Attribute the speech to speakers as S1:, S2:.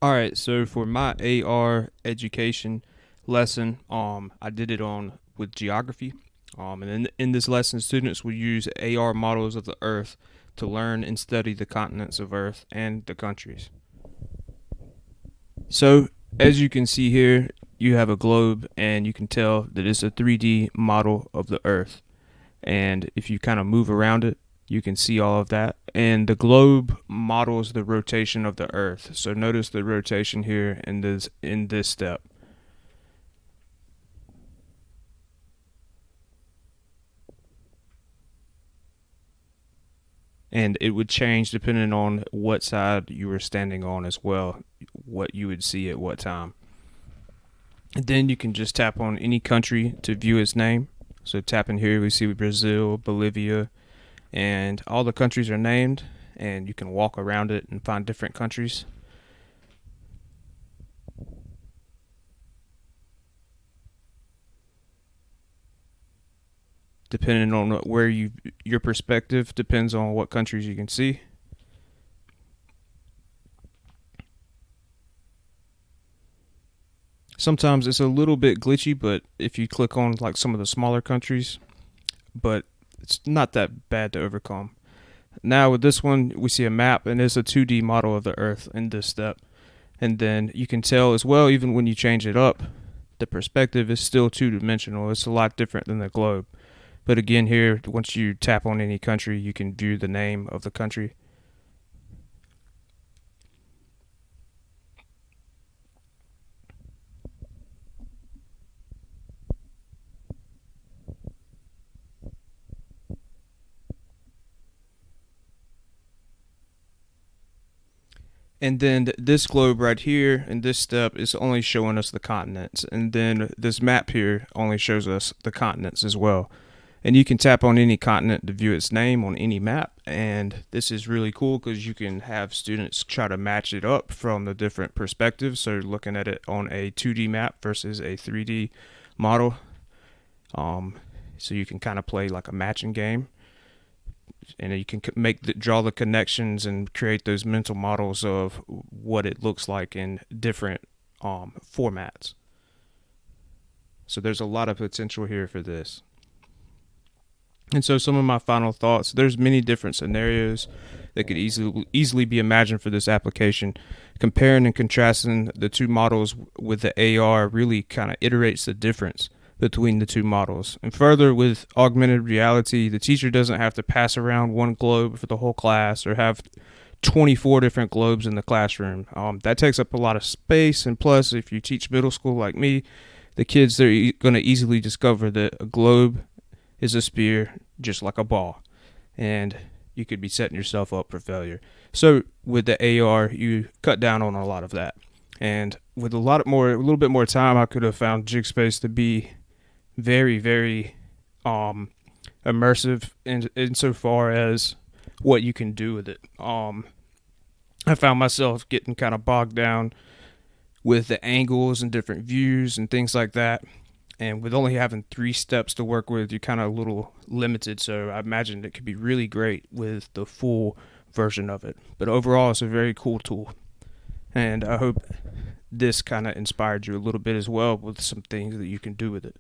S1: All right, so for my AR education lesson, I did it on with geography. And in this lesson, students will use AR models of the Earth to learn and study the continents of Earth and the countries. So, as you can see here, you have a globe, and you can tell that it's a 3D model of the Earth. And if you kind of move around it, you can see all of that. And the globe models the rotation of the Earth. So notice the rotation here in this step. And it would change depending on what side you were standing on as well, what you would see at what time. And then you can just tap on any country to view its name. So tapping here, we see Brazil, Bolivia, and all the countries are named, and you can walk around it and find different countries. Depending on where your perspective depends on what countries you can see. Sometimes it's a little bit glitchy, but if you click on like some of the smaller countries, but it's not that bad to overcome. Now with this one, we see a map, and it's a 2D model of the Earth in this step. And then you can tell as well, even when you change it up, the perspective is still two-dimensional. It's a lot different than the globe. But again, here, once you tap on any country, you can view the name of the country. And then this globe right here in this step is only showing us the continents. And then this map here only shows us the continents as well. And you can tap on any continent to view its name on any map. And this is really cool because you can have students try to match it up from the different perspectives. So looking at it on a 2D map versus a 3D model. So you can kind of play like a matching game, and you can draw the connections and create those mental models of what it looks like in different formats. So there's a lot of potential here for this. And so some of my final thoughts, there's many different scenarios that could easily be imagined for this application. Comparing and contrasting the two models with the AR really kind of iterates the difference between the two models. And further, with augmented reality, the teacher doesn't have to pass around one globe for the whole class or have 24 different globes in the classroom. That takes up a lot of space, and plus, if you teach middle school like me, the kids, they're going to easily discover that a globe is a sphere just like a ball, and you could be setting yourself up for failure. So with the AR, you cut down on a lot of that. And with a little bit more time, I could have found JigSpace to be very, very immersive insofar as what you can do with it. I found myself getting kind of bogged down with the angles and different views and things like that. And with only having 3 steps to work with, you're kind of a little limited. So I imagine it could be really great with the full version of it. But overall, it's a very cool tool. And I hope this kind of inspired you a little bit as well with some things that you can do with it.